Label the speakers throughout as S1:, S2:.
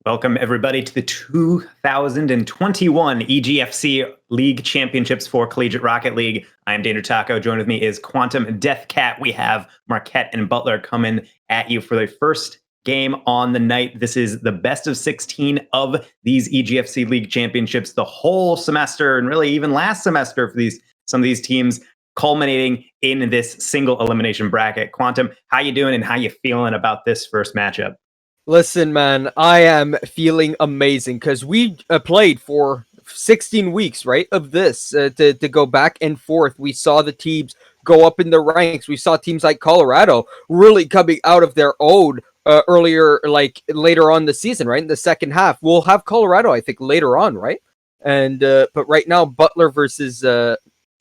S1: Welcome, everybody, to the 2021 EGFC League Championships for Collegiate Rocket League. I am Danger Taco. Joined with me is Quantum Death Cat. We have Marquette and Butler coming at you for their first game on the night. This is the best of 16 of these EGFC League Championships, the whole semester, and really even last semester for some of these teams, culminating in this single elimination bracket. Quantum, how you doing and how you feeling about this first matchup?
S2: Listen, man, I am feeling amazing because we played for 16 weeks, right, of this to go back and forth. We saw the teams go up in the ranks. We saw teams like Colorado really coming out of their own earlier, like later on the season, right, in the second half. We'll have Colorado, I think, later on, right? And but right now, Butler versus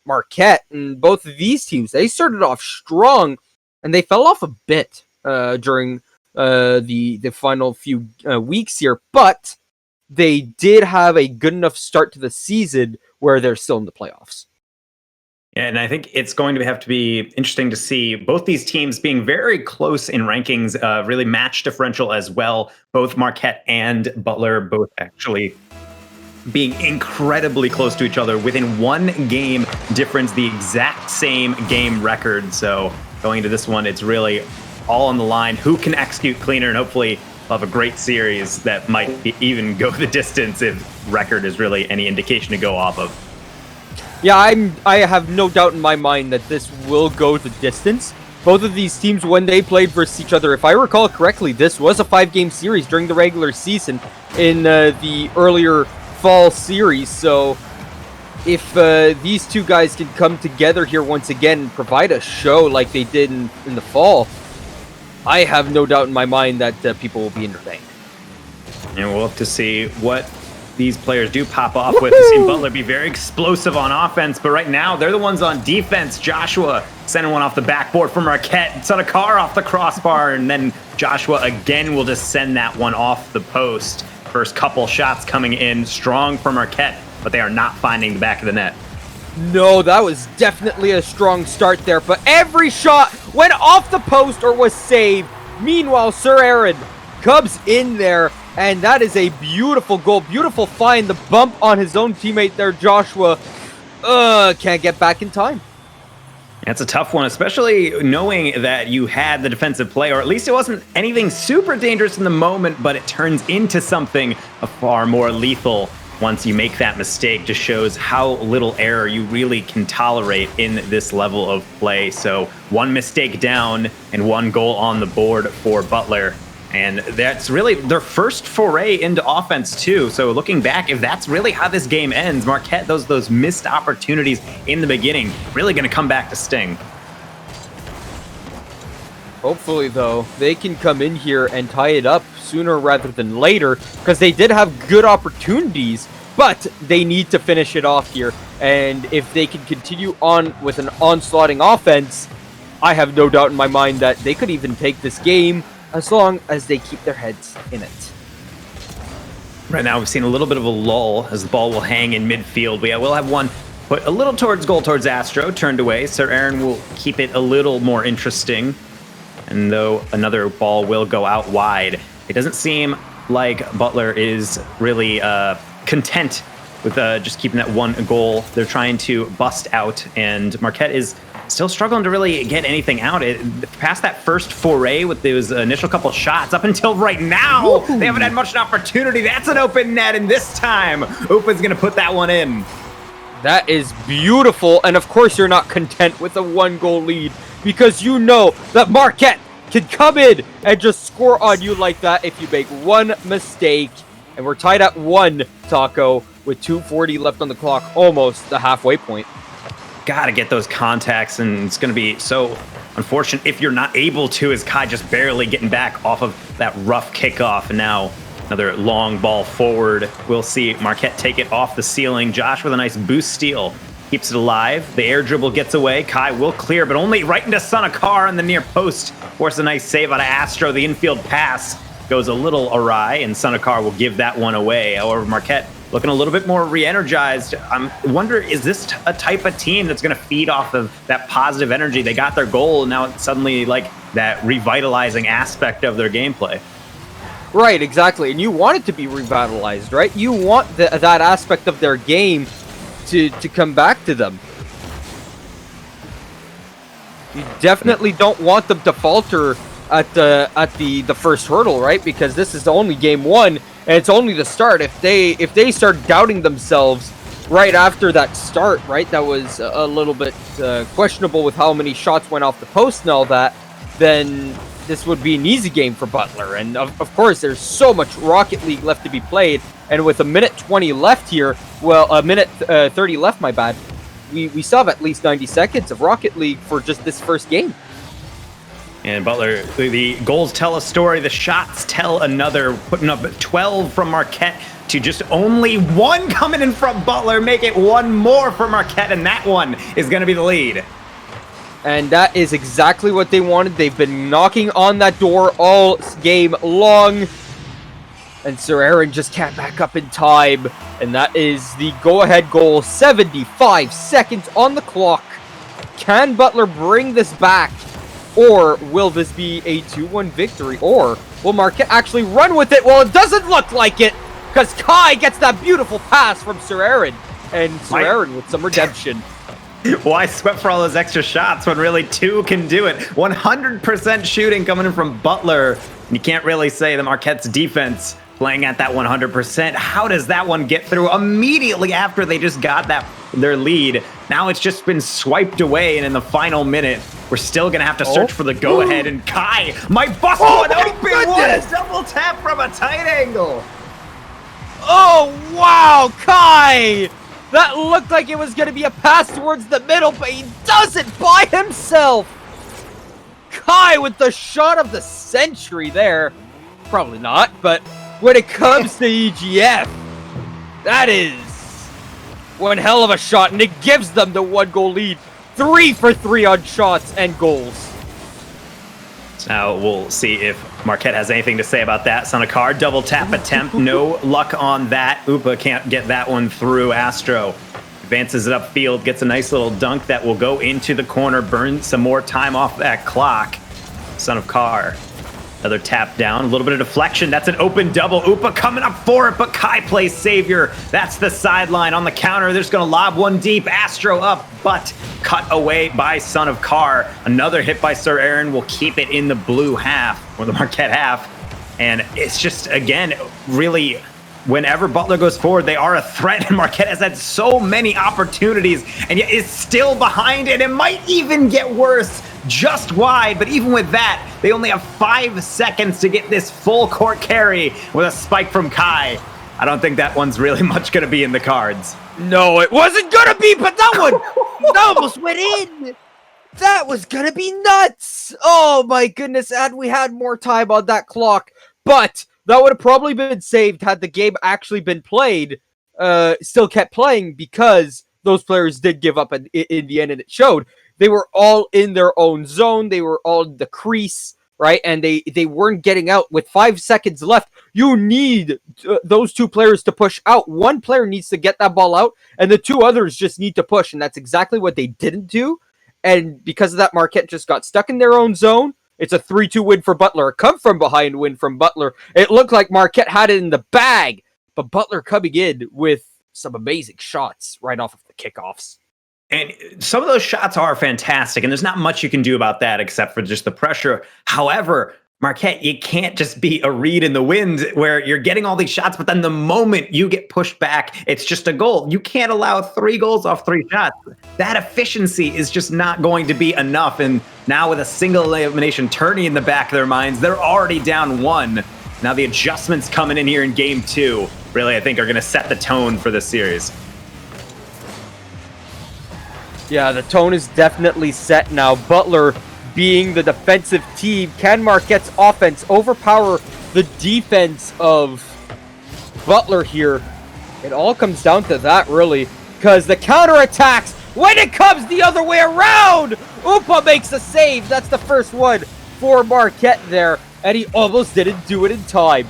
S2: Marquette, and both of these teams, they started off strong, and they fell off a bit during the final few weeks here, but they did have a good enough start to the season where they're still in the playoffs.
S1: Yeah, and I think it's going to have to be interesting to see both these teams being very close in rankings, really match differential as well. Both Marquette and Butler both actually being incredibly close to each other within one game difference, the exact same game record. So going into this one, it's really all on the line. Who can execute cleaner, and hopefully we'll have a great series that might even go the distance if record is really any indication to go off of.
S2: Yeah, I have no doubt in my mind that this will go the distance. Both of these teams, when they played versus each other, if I recall correctly, this was a 5-game series during the regular season in the earlier fall series. So if these two guys can come together here once again and provide a show like they did in the fall, I have no doubt in my mind that people will be entertained.
S1: And we'll have to see what these players do pop off with. We've seen Butler be very explosive on offense, but right now they're the ones on defense. Joshua sending one off the backboard for Marquette, sent a car off the crossbar, and then Joshua again will just send that one off the post. First couple shots coming in strong for Marquette, but they are not finding the back of the net.
S2: No, that was definitely a strong start there, but every shot went off the post or was saved. Meanwhile, Sir Aaron comes in there, and that is a beautiful goal, beautiful find. The bump on his own teammate there, Joshua, can't get back in time.
S1: That's a tough one, especially knowing that you had the defensive play, or at least it wasn't anything super dangerous in the moment, but it turns into something far more lethal once you make that mistake. Just shows how little error you really can tolerate in this level of play. So one mistake down and one goal on the board for Butler. And that's really their first foray into offense too. So looking back, if that's really how this game ends, Marquette, those missed opportunities in the beginning, really going to come back to sting.
S2: Hopefully, though, they can come in here and tie it up sooner rather than later, because they did have good opportunities, but they need to finish it off here. And if they can continue on with an onslaughting offense, I have no doubt in my mind that they could even take this game as long as they keep their heads in it.
S1: Right now, we've seen a little bit of a lull as the ball will hang in midfield. We will have one put a little towards goal, towards Astro, turned away. Sir Aaron will keep it a little more interesting. And though another ball will go out wide, it doesn't seem like Butler is really content with just keeping that one goal. They're trying to bust out, and Marquette is still struggling to really get anything out. Past that first foray with those initial couple shots, up until right now, they haven't had much opportunity. That's an open net, and this time, Upa's going to put that one in.
S2: That is beautiful, and of course you're not content with a 1-goal lead, because you know that Marquette can come in and just score on you like that if you make one mistake. And we're tied at 1, Taco, with 2:40 left on the clock, almost the halfway point.
S1: Gotta get those contacts, and it's gonna be so unfortunate if you're not able to, as Kai just barely getting back off of that rough kickoff. And now another long ball forward. We'll see Marquette take it off the ceiling. Josh with a nice boost steal keeps it alive. The air dribble gets away. Kai will clear, but only right into Sanakar in the near post. Force a nice save out of Astro. The infield pass goes a little awry, and Sanakar will give that one away. However, Marquette looking a little bit more re-energized. I wonder, is this a type of team that's going to feed off of that positive energy? They got their goal, and now it's suddenly like that revitalizing aspect of their gameplay.
S2: Right, exactly. And you want it to be revitalized, right? You want that aspect of their game to come back to them. You definitely don't want them to falter at the first hurdle, right? Because this is only game one, and it's only the start. If they start doubting themselves right after that start, right, that was a little bit questionable with how many shots went off the post and all that, then this would be an easy game for Butler. And of course, there's so much Rocket League left to be played, and with a minute 20 left here, well, a minute 30 left, my bad, we still have at least 90 seconds of Rocket League for just this first game.
S1: And Butler, the goals tell a story, the shots tell another, putting up 12 from Marquette to just only one coming in from Butler, make it one more for Marquette, and that one is going to be the lead.
S2: And that is exactly what they wanted. They've been knocking on that door all game long. And Sir Aaron just can't back up in time. And that is the go-ahead goal. 75 seconds on the clock. Can Butler bring this back? Or will this be a 2-1 victory? Or will Marquette actually run with it? Well, it doesn't look like it, because Kai gets that beautiful pass from Sir Aaron. And Sir Aaron with some redemption.
S1: Why sweat for all those extra shots when really two can do it? 100% shooting coming in from Butler. You can't really say the Marquette's defense playing at that 100%. How does that one get through immediately after they just got their lead? Now it's just been swiped away, and in the final minute, we're still gonna have to search for the go-ahead. And Kai might bust one open. What a double tap from a tight angle!
S2: Oh wow, Kai! That looked like it was going to be a pass towards the middle, but he does it by himself! Kai with the shot of the century there. Probably not, but when it comes to EGF, that is one hell of a shot, and it gives them the 1-goal lead. 3 for 3 on shots and goals.
S1: Now we'll see if Marquette has anything to say about that. Sanakar, double tap attempt. No luck on that. Upa can't get that one through. Astro advances it upfield, gets a nice little dunk that will go into the corner, burn some more time off that clock. Son of Carr. Another tap down, a little bit of deflection. That's an open double. Upa coming up for it, but Kai plays savior. That's the sideline on the counter. They're just going to lob one deep. Astro up, but cut away by Son of Carr. Another hit by Sir Aaron will keep it in the blue half, or the Marquette half. And it's just, again, really, whenever Butler goes forward, they are a threat, and Marquette has had so many opportunities, and yet is still behind, and it might even get worse. Just wide, but even with that, they only have 5 seconds to get this full court carry with a spike from Kai. I don't think that one's really much going to be in the cards.
S2: No, it wasn't going to be, but that one almost went in. That was going to be nuts. Oh my goodness, had we had more time on that clock, but that would have probably been saved had the game actually been played, still kept playing, because those players did give up in the end, and it showed. They were all in their own zone. They were all in the crease, right? And they weren't getting out. With 5 seconds left, you need those two players to push out. One player needs to get that ball out, and the two others just need to push. And that's exactly what they didn't do. And because of that, Marquette just got stuck in their own zone. It's a 3-2 win for Butler. A come-from-behind win from Butler. It looked like Marquette had it in the bag, but Butler coming in with some amazing shots right off of the kickoffs.
S1: And some of those shots are fantastic, and there's not much you can do about that except for just the pressure. However, Marquette, you can't just be a reed in the wind where you're getting all these shots, but then the moment you get pushed back, it's just a goal. You can't allow 3 goals off 3 shots. That efficiency is just not going to be enough. And now with a single elimination tourney in the back of their minds, they're already down 1. Now the adjustments coming in here in game 2, really, I think, are going to set the tone for this series.
S2: Yeah, the tone is definitely set now. Butler being the defensive team. Can Marquette's offense overpower the defense of Butler here? It all comes down to that, really, because the counterattacks, when it comes the other way around, Upa makes a save. That's the first one for Marquette there, and he almost didn't do it in time.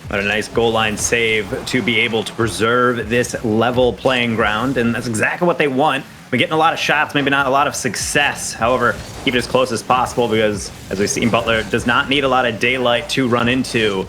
S1: But a nice goal line save to be able to preserve this level playing ground, and that's exactly what they want. We're getting a lot of shots, maybe not a lot of success. However, keep it as close as possible because, as we've seen, Butler does not need a lot of daylight to run into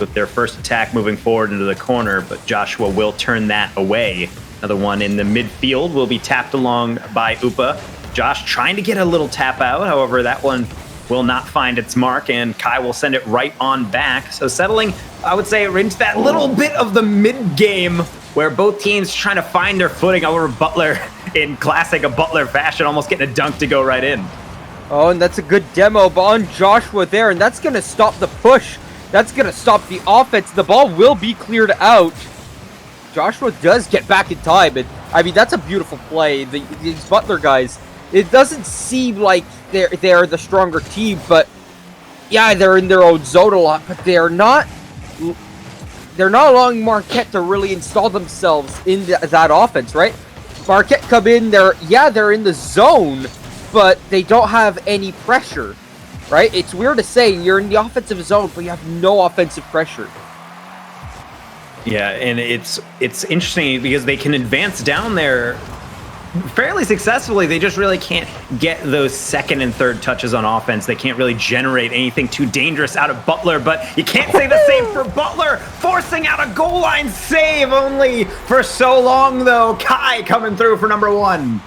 S1: with their first attack moving forward into the corner, but Joshua will turn that away. Another one in the midfield will be tapped along by Upa. Josh trying to get a little tap out, however, that one will not find its mark, and Kai will send it right on back. So settling, I would say, into that little bit of the mid-game where both teams trying to find their footing. Over Butler, in classic of Butler fashion, almost getting a dunk to go right in.
S2: Oh, and that's a good demo on Joshua there, and that's going to stop the push. That's going to stop the offense. The ball will be cleared out. Joshua does get back in time, and I mean, that's a beautiful play. These Butler guys, it doesn't seem like they're the stronger team, but yeah, they're in their own zone a lot, but they're not allowing Marquette to really install themselves in that offense, right? Marquette come in, they're in the zone, but they don't have any pressure, right? It's weird to say you're in the offensive zone, but you have no offensive pressure.
S1: Yeah, and it's interesting because they can advance down there fairly successfully. They just really can't get those second and third touches on offense. They can't really generate anything too dangerous out of Butler, but you can't say the same for Butler, forcing out a goal line save only for so long, though. Kai coming through for number one.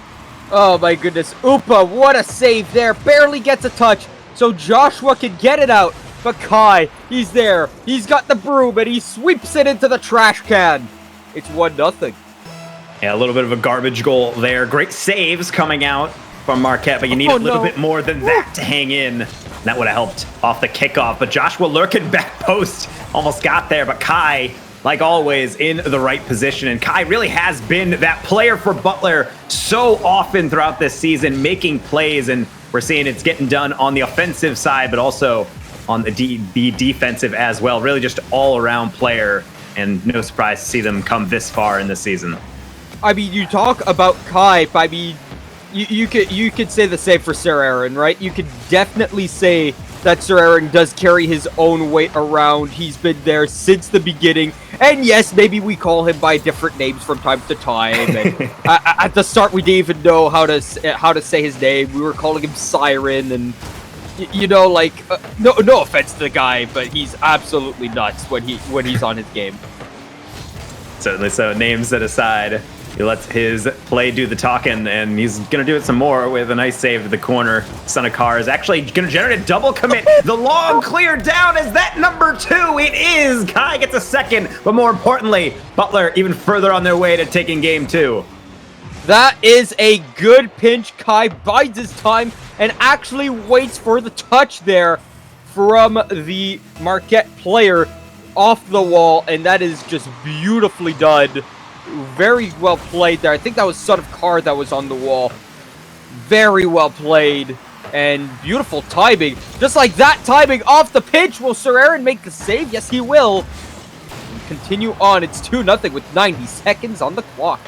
S2: Oh my goodness, Upa, what a save there. Barely gets a touch, so Joshua can get it out. But Kai, he's there. He's got the broom, and he sweeps it into the trash can. It's 1-0.
S1: Yeah, a little bit of a garbage goal there. Great saves coming out from Marquette, but you need a little bit more than that to hang in. That would have helped off the kickoff, but Joshua lurking back post almost got there, but Kai, like always, in the right position. And Kai really has been that player for Butler so often throughout this season, making plays, and we're seeing it's getting done on the offensive side, but also on the defensive as well. Really just all-around player, and no surprise to see them come this far in the season.
S2: I mean, you talk about Kai, I mean, you could say the same for Sir Aaron, right? You could definitely say that Sir Aaron does carry his own weight around. He's been there since the beginning. And yes, maybe we call him by different names from time to time. And at the start, we didn't even know how to say his name. We were calling him Siren, and you know, like no offense to the guy, but he's absolutely nuts when he's on his game.
S1: Certainly so. Names set aside, he lets his play do the talking, and he's going to do it some more with a nice save to the corner. Son of Carr is actually going to generate a double commit. The long clear down, is that number 2? It is. Kai gets a second, but more importantly, Butler even further on their way to taking game 2.
S2: That is a good pinch. Kai bides his time and actually waits for the touch there from the Marquette player off the wall, and that is just beautifully done. Very well played there. I think that was Son of Carr that was on the wall. Very well played and beautiful timing. Just like that timing off the pitch. Will Sir Aaron make the save? Yes, he will. Continue on. It's 2-0 with 90 seconds on the clock.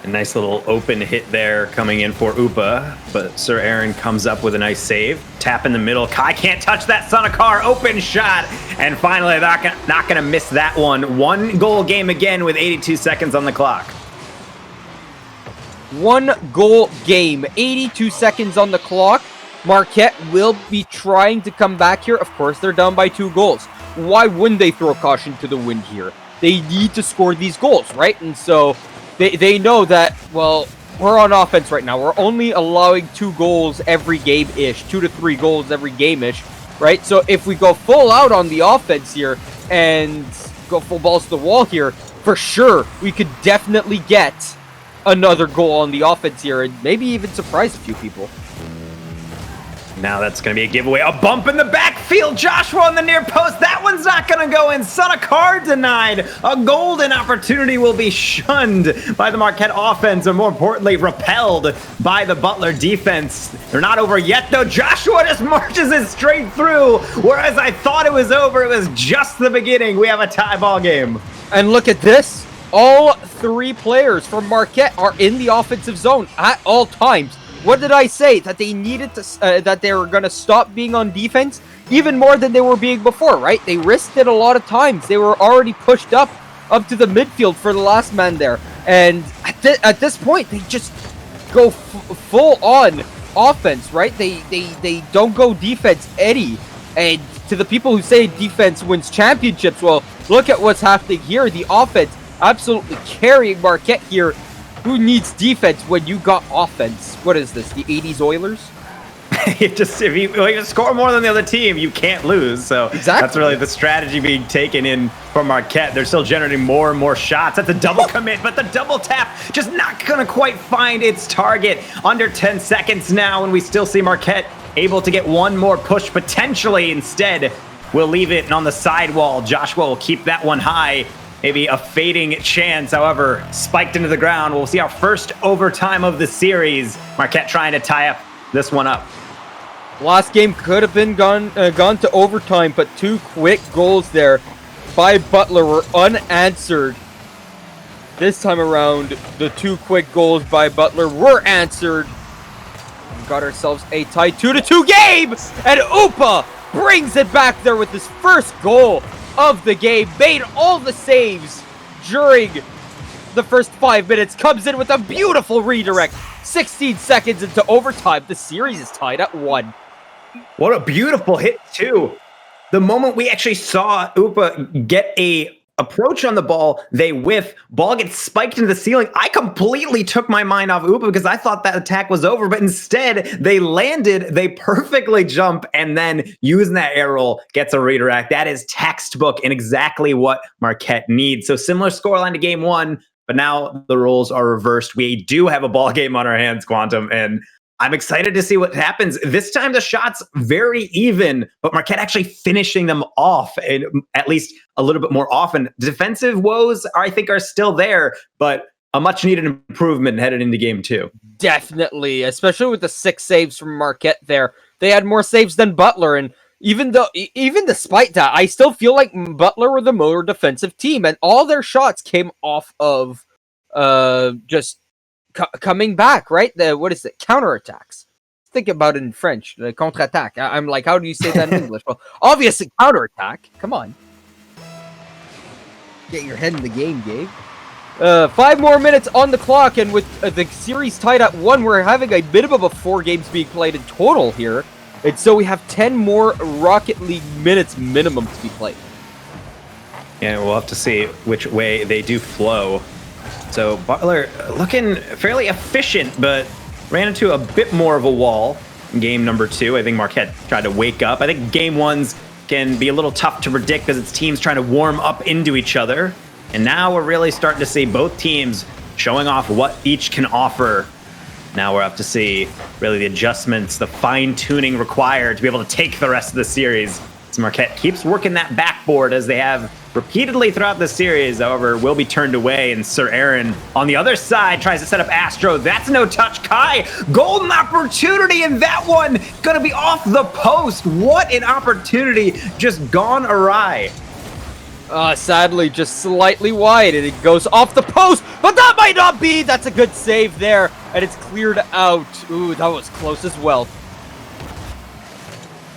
S1: A nice little open hit there coming in for Upa, but Sir Aaron comes up with a nice save. Tap in the middle. Kai can't touch that. Son of Carr, open shot. And finally, not going to miss that one. 1 goal game again with 82 seconds on the clock.
S2: 1 goal game, 82 seconds on the clock. Marquette will be trying to come back here. Of course, they're down by 2 goals. Why wouldn't they throw caution to the wind here? They need to score these goals, right? And so they know that, well, we're on offense right now. We're only allowing 2 goals every game-ish, 2 to 3 goals every game-ish, right? So if we go full out on the offense here and go full balls to the wall here, for sure, we could definitely get another goal on the offense here and maybe even surprise a few people.
S1: Now that's going to be a giveaway. A bump in the backfield. Joshua on the near post. That one's not going to go in. Son of Carr denied. A golden opportunity will be shunned by the Marquette offense, or more importantly, repelled by the Butler defense. They're not over yet, though. Joshua just marches it straight through. Whereas I thought it was over, it was just the beginning. We have a tie ball game.
S2: And look at this. All 3 players from Marquette are in the offensive zone at all times. What did I say? That they needed to, that they were going to stop being on defense even more than they were being before, right? They risked it a lot of times. They were already pushed up to the midfield for the last man there. And at this point, they just go full on offense, right? They don't go defense any. And to the people who say defense wins championships, well, look at what's happening here. The offense absolutely carrying Marquette here. Who needs defense when you got offense? What is this, the 80s Oilers?
S1: If you score more than the other team, you can't lose. So That's really the strategy being taken in for Marquette. They're still generating more and more shots. That's a double commit, but the double tap just not going to quite find its target. Under 10 seconds now, and we still see Marquette able to get one more push potentially. Instead, we'll leave it on the sidewall. Joshua will keep that one high. Maybe a fading chance, however, spiked into the ground. We'll see our first overtime of the series. Marquette trying to tie up this one up.
S2: Last game could have been gone to overtime, but 2 quick goals there by Butler were unanswered. This time around, the 2 quick goals by Butler were answered. We got ourselves a tie 2-2 game, and Upa brings it back there with his first goal of the game. Made all the saves during the first 5 minutes. Comes in with a beautiful redirect. 16 seconds into overtime, the series is tied at 1.
S1: What a beautiful hit, too. The moment we actually saw Upa get a approach on the ball, they whiff, ball gets spiked into the ceiling. I completely took my mind off Upa because I thought that attack was over, but instead they landed, they perfectly jump, and then using that air roll gets a redirect. That is textbook and exactly what Marquette needs. So similar scoreline to game 1, but now the roles are reversed. We do have a ball game on our hands, Quantum, and I'm excited to see what happens. This time the shots very even, but Marquette actually finishing them off, and at least a little bit more often. Defensive woes, I think, are still there, but a much needed improvement headed into game 2.
S2: Definitely, especially with the 6 saves from Marquette there. They had more saves than Butler, and even despite that, I still feel like Butler were the more defensive team, and all their shots came off of just coming back, right? What is it? Counterattacks. Think about it in French. The contre-attaque. I'm like, how do you say that in English? Well, obviously, counterattack. Come on. Get your head in the game, Gabe. 5 more minutes on the clock, and with the series tied at 1, we're having a minimum of 4 games being played in total here. And so we have 10 more Rocket League minutes minimum to be played.
S1: Yeah, we'll have to see which way they do flow. So Butler looking fairly efficient, but ran into a bit more of a wall in game number 2. I think Marquette tried to wake up. I think game 1s can be a little tough to predict because it's teams trying to warm up into each other. And now we're really starting to see both teams showing off what each can offer. Now we're up to see really the adjustments, the fine-tuning required to be able to take the rest of the series. So Marquette keeps working that backboard as they have repeatedly throughout the series. However, will be turned away, and Sir Aaron on the other side tries to set up Astro. That's no touch. Kai, golden opportunity, and that one gonna be off the post. What an opportunity, just gone awry.
S2: Sadly, just slightly wide, and it goes off the post, but that might not be. That's a good save there, and it's cleared out. Ooh, that was close as well.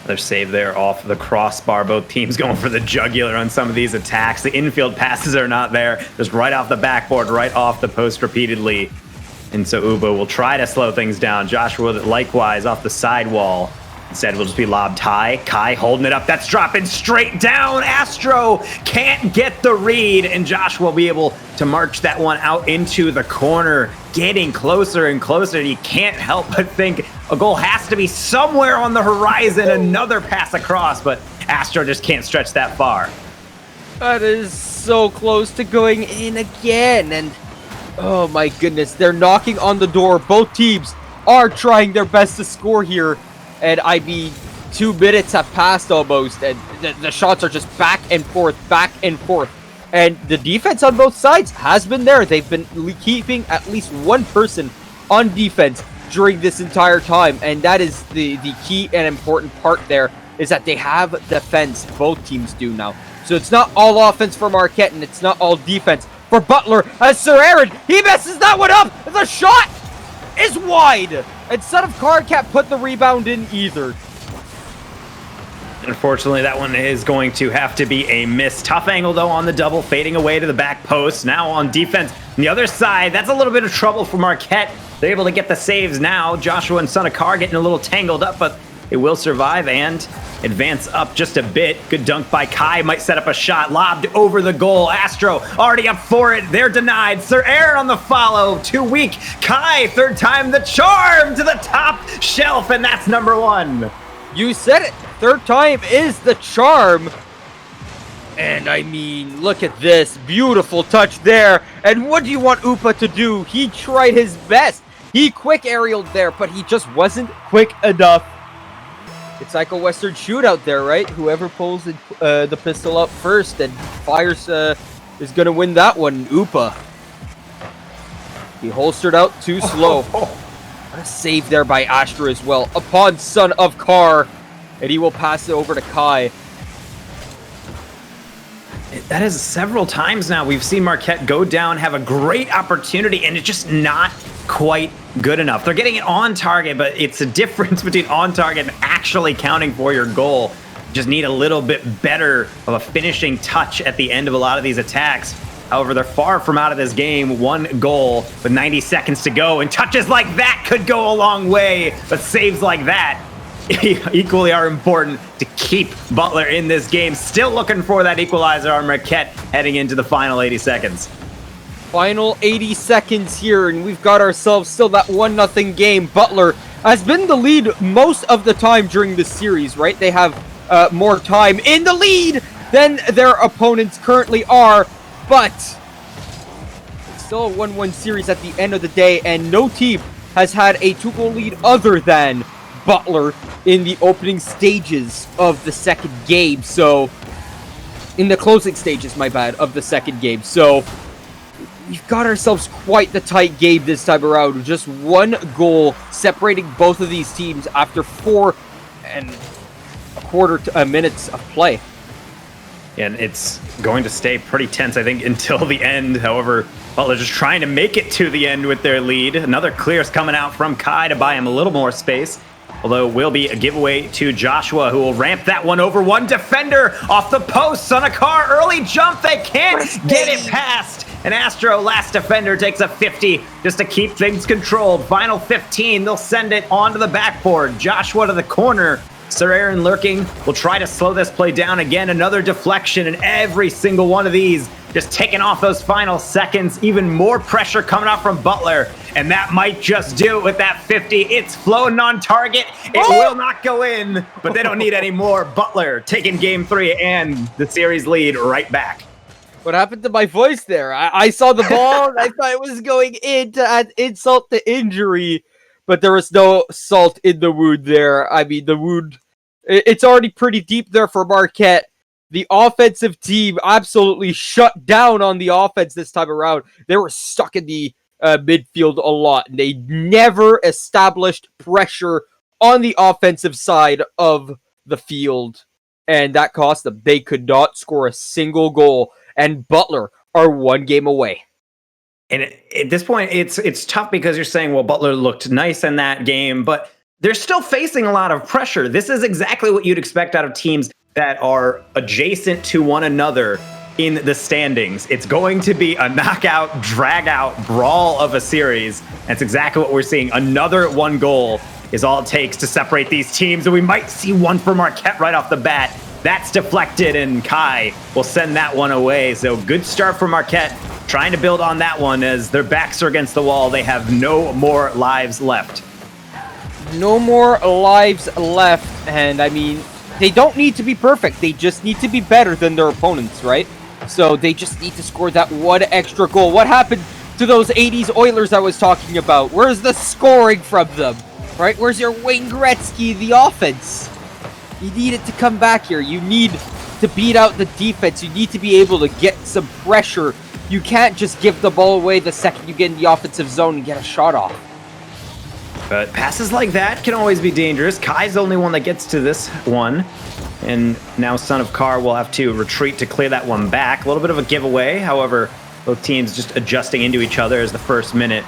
S1: Another save there off the crossbar. Both teams going for the jugular on some of these attacks. The infield passes are not there. Just right off the backboard, right off the post repeatedly. And so Uba will try to slow things down. Joshua likewise off the sidewall. Instead, will just be lobbed high. Kai holding it up. That's dropping straight down. Astro can't get the read, and Joshua will be able to march that one out into the corner, getting closer and closer. You can't help but think a goal has to be somewhere on the horizon. Another pass across, but Astro just can't stretch that far.
S2: That is so close to going in again, and oh my goodness, they're knocking on the door. Both teams are trying their best to score here. And 2 minutes have passed almost, and the shots are just back and forth, back and forth. And the defense on both sides has been there. They've been keeping at least one person on defense during this entire time. And that is the key and important part there, is that they have defense. Both teams do now. So it's not all offense for Marquette, and it's not all defense for Butler. As Sir Aaron, he messes that one up. The shot is wide. And Son of Card can't put the rebound in either.
S1: Unfortunately, that one is going to have to be a miss. Tough angle, though, on the double, fading away to the back post. Now on defense. On the other side, that's a little bit of trouble for Marquette. They're able to get the saves now. Joshua and Sonakar getting a little tangled up, but they will survive and advance up just a bit. Good dunk by Kai. Might set up a shot. Lobbed over the goal. Astro already up for it. They're denied. Sir Aaron on the follow. Too weak. Kai, third time the charm to the top shelf, and that's number one.
S2: You said it. Third time is the charm. And I mean, look at this. Beautiful touch there. And what do you want Upa to do? He tried his best. He quick aerialed there, but he just wasn't quick enough. It's like a Western shootout there, right? Whoever pulls the pistol up first and fires is going to win that one. Upa. He holstered out too slow. What a save there by Astra as well. Upon Son of Kar. And he will pass it over to Kai.
S1: That is several times now we've seen Marquette go down, have a great opportunity, and it's just not quite good enough. They're getting it on target, but it's a difference between on target and actually counting for your goal. You just need a little bit better of a finishing touch at the end of a lot of these attacks. However, they're far from out of this game. One goal with 90 seconds to go, and touches like that could go a long way, but saves like that equally are important to keep Butler in this game. Still looking for that equalizer on Marquette heading into the final 80 seconds.
S2: Final 80 seconds here, and we've got ourselves still that 1-0 game. Butler has been the lead most of the time during this series, right? They have more time in the lead than their opponents currently are, but it's still a 1-1 series at the end of the day, and no team has had a 2-goal lead other than Butler in the opening stages of the second game. So, in the closing stages, my bad, of the second game. So, we've got ourselves quite the tight game this time around. Just one goal separating both of these teams after 4 1/4 minutes of play.
S1: And it's going to stay pretty tense, I think, until the end. However, Butler just trying to make it to the end with their lead. Another clear's coming out from Kai to buy him a little more space. Although it will be a giveaway to Joshua, who will ramp that one over. One defender off the post. Sonakar, early jump. They can't get it past. And Astro, last defender, takes a 50 just to keep things controlled. Final 15, they'll send it onto the backboard. Joshua to the corner. Sir Aaron lurking will try to slow this play down again. Another deflection, and every single one of these just taking off those final seconds. Even more pressure coming out from Butler. And that might just do it with that 50. It's floating on target. It will not go in, but they don't need any more. Butler taking game 3 and the series lead right back.
S2: What happened to my voice there? I saw the ball, and I thought it was going in to add insult to injury, but there was no salt in the wound there. I mean, the wound, it's already pretty deep there for Marquette. The offensive team absolutely shut down on the offense this time around. They were stuck in the midfield a lot, and they never established pressure on the offensive side of the field, and that cost them. They could not score a single goal, and Butler are 1 game away.
S1: And at this point, it's tough because you're saying, well, Butler looked nice in that game, but they're still facing a lot of pressure. This is exactly what you'd expect out of teams that are adjacent to one another in the standings. It's going to be a knockout, drag-out brawl of a series. That's exactly what we're seeing. Another 1 goal is all it takes to separate these teams, and we might see one for Marquette right off the bat. That's deflected, and Kai will send that one away. So good start for Marquette, trying to build on that one as their backs are against the wall. They have no more lives left.
S2: No more lives left, and I mean, they don't need to be perfect. They just need to be better than their opponents, right? So they just need to score that 1 extra goal. What happened to those 80s Oilers I was talking about? Where's the scoring from them? Right? Where's your Wayne Gretzky, the offense? You need it to come back here. You need to beat out the defense. You need to be able to get some pressure. You can't just give the ball away the second you get in the offensive zone and get a shot off.
S1: But passes like that can always be dangerous. Kai's the only one that gets to this one. And now Son of Kar will have to retreat to clear that one back. A little bit of a giveaway. However, both teams just adjusting into each other as the first minute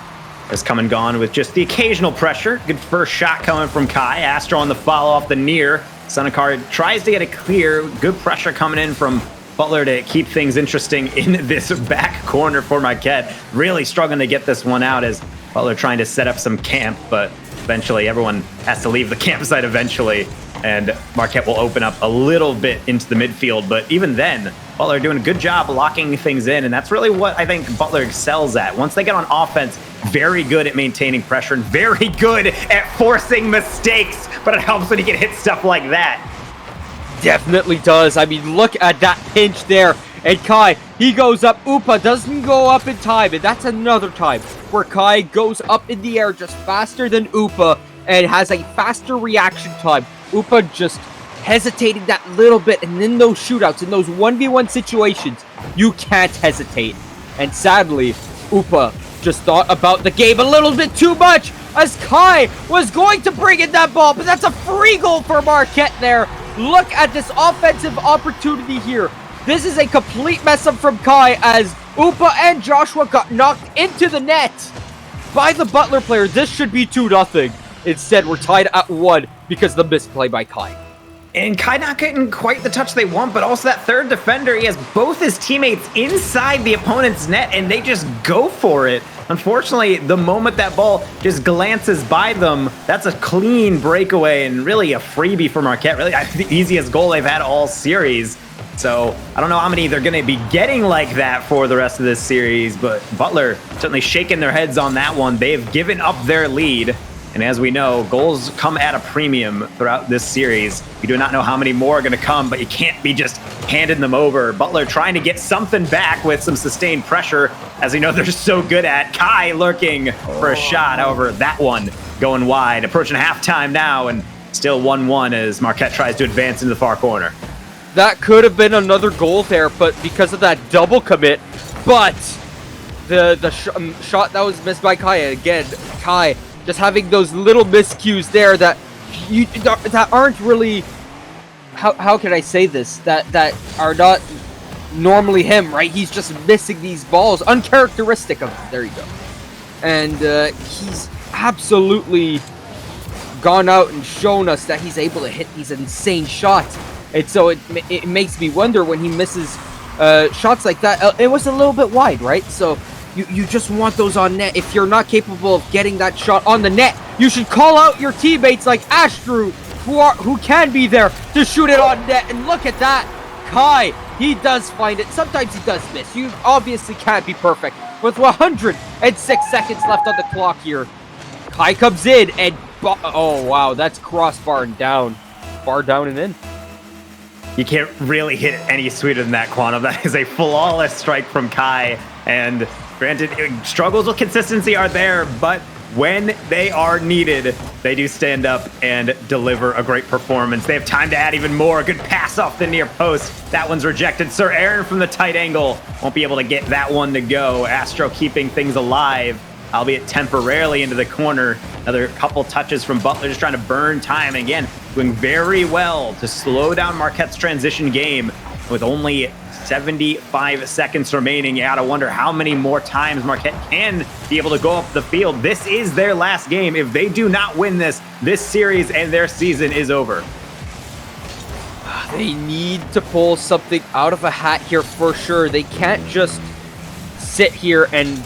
S1: has come and gone with just the occasional pressure. Good first shot coming from Kai. Astro on the follow off the near. Son of Kar tries to get it clear. Good pressure coming in from Butler to keep things interesting in this back corner for Marquette. Really struggling to get this one out as Butler trying to set up some camp, but eventually everyone has to leave the campsite eventually, and Marquette will open up a little bit into the midfield. But even then, Butler doing a good job locking things in, and that's really what I think Butler excels at. Once they get on offense, very good at maintaining pressure and very good at forcing mistakes, but it helps when you can hit stuff like that.
S2: Definitely does. I mean, look at that pinch there. And Kai, he goes up. Upa doesn't go up in time. And that's another time where Kai goes up in the air just faster than Upa and has a faster reaction time. Upa just hesitating that little bit. And in those shootouts, in those 1v1 situations, you can't hesitate. And sadly, Upa just thought about the game a little bit too much as Kai was going to bring in that ball. But that's a free goal for Marquette there. Look at this offensive opportunity here. This is a complete mess up from Kai as Upa and Joshua got knocked into the net by the Butler player. This should be 2-0. Instead, we're tied at 1 because of the misplay by Kai.
S1: And Kai not getting quite the touch they want, but also that third defender, he has both his teammates inside the opponent's net, and they just go for it. Unfortunately, the moment that ball just glances by them, that's a clean breakaway and really a freebie for Marquette. Really, the easiest goal they've had all series. So I don't know how many they're going to be getting like that for the rest of this series, but Butler certainly shaking their heads on that one. They've given up their lead. And as we know, goals come at a premium throughout this series. You do not know how many more are going to come, but you can't be just handing them over. Butler trying to get something back with some sustained pressure, as we know they're so good at. Kai lurking for a shot, however, that one going wide. Approaching halftime now, and still 1-1 as Marquette tries to advance into the far corner.
S2: That could have been another goal there, but because of that double commit, but the shot that was missed by Kai, again, Kai just having those little miscues there that aren't really, how can I say this, that are not normally him, right? He's just missing these balls, uncharacteristic of him. There you go. And he's absolutely gone out and shown us that he's able to hit these insane shots. And so it makes me wonder when he misses shots like that. It was a little bit wide, right? So you just want those on net. If you're not capable of getting that shot on the net, you should call out your teammates like Astru, who can be there to shoot it on net. And look at that. Kai, he does find it. Sometimes he does miss. You obviously can't be perfect. With 106 seconds left on the clock here, Kai comes in and... oh, wow. That's crossbar and down. Bar down and in.
S1: You can't really hit any sweeter than that, Quantum. That is a flawless strike from Kai. And granted, struggles with consistency are there, but when they are needed, they do stand up and deliver a great performance. They have time to add even more. A good pass off the near post. That one's rejected. Sir Aaron from the tight angle won't be able to get that one to go. Astro keeping things alive, albeit temporarily into the corner. Another couple touches from Butler, just trying to burn time. And again, doing very well to slow down Marquette's transition game with only 75 seconds remaining. You gotta wonder how many more times Marquette can be able to go up the field. This is their last game. If they do not win this series and their season is over.
S2: They need to pull something out of a hat here for sure. They can't just sit here and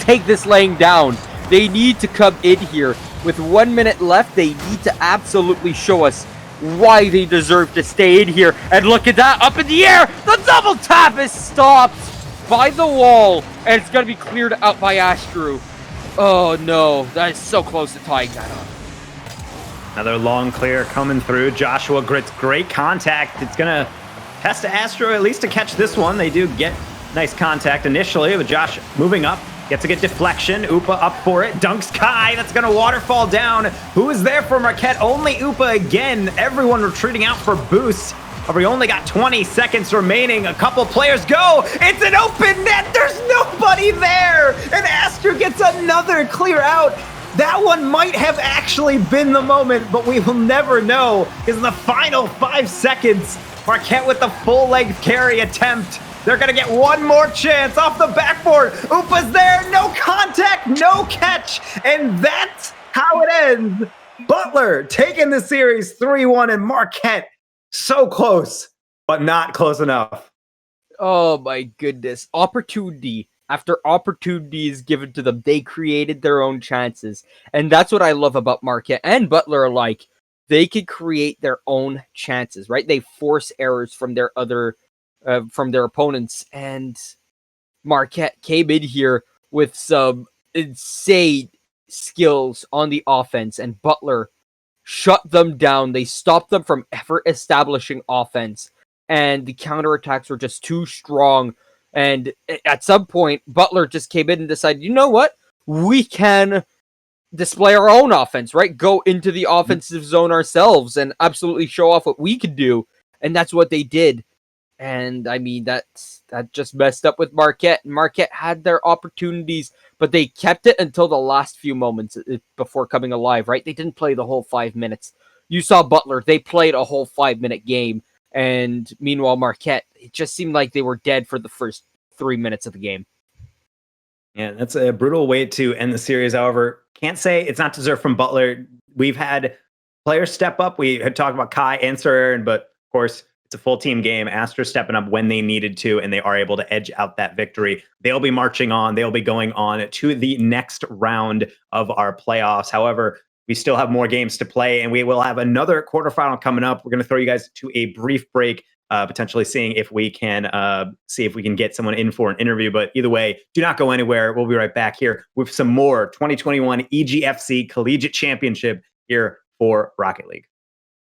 S2: take this laying down. They need to come in here. With 1 minute left, they need to absolutely show us why they deserve to stay in here. And look at that, up in the air! The double tap is stopped by the wall, and it's going to be cleared out by Astru. Oh no, that is so close to tying that up.
S1: Another long clear coming through. Joshua Grit's great contact. It's going to test Astro at least to catch this one. They do get nice contact initially, with Josh moving up. Gets a good deflection. Upa up for it. Dunks Kai. That's going to waterfall down. Who is there for Marquette? Only Upa again. Everyone retreating out for boost. We only got 20 seconds remaining. A couple players go. It's an open net. There's nobody there. And Astro gets another clear out. That one might have actually been the moment, but we will never know. Because in the final 5 seconds, Marquette with the full-length carry attempt. They're going to get one more chance off the backboard. Upa's there. No contact, no catch. And that's how it ends. Butler taking the series 3-1, and Marquette so close, but not close enough.
S2: Oh my goodness. Opportunity after opportunities given to them, they created their own chances. And that's what I love about Marquette and Butler alike. They could create their own chances, right? They force errors from their opponents. And Marquette came in here with some insane skills on the offense, and Butler shut them down. They stopped them from ever establishing offense, and the counterattacks were just too strong. And at some point, Butler just came in and decided, you know what? We can display our own offense, right? Go into the offensive zone ourselves and absolutely show off what we could do. And that's what they did. And I mean, that just messed up with Marquette. Marquette had their opportunities, but they kept it until the last few moments before coming alive, right? They didn't play the whole 5 minutes. You saw Butler, they played a whole 5 minute game. And meanwhile, Marquette, it just seemed like they were dead for the first 3 minutes of the game.
S1: Yeah, that's a brutal way to end the series. However, can't say it's not deserved from Butler. We've had players step up. We had talked about Kai and Sir Aaron, but of course, it's a full team game. Astra stepping up when they needed to, and they are able to edge out that victory. They'll be marching on. They'll be going on to the next round of our playoffs. However, we still have more games to play, and we will have another quarterfinal coming up. We're going to throw you guys to a brief break, potentially seeing if we can get someone in for an interview. But either way, do not go anywhere. We'll be right back here with some more 2021 EGFC Collegiate Championship here for Rocket League.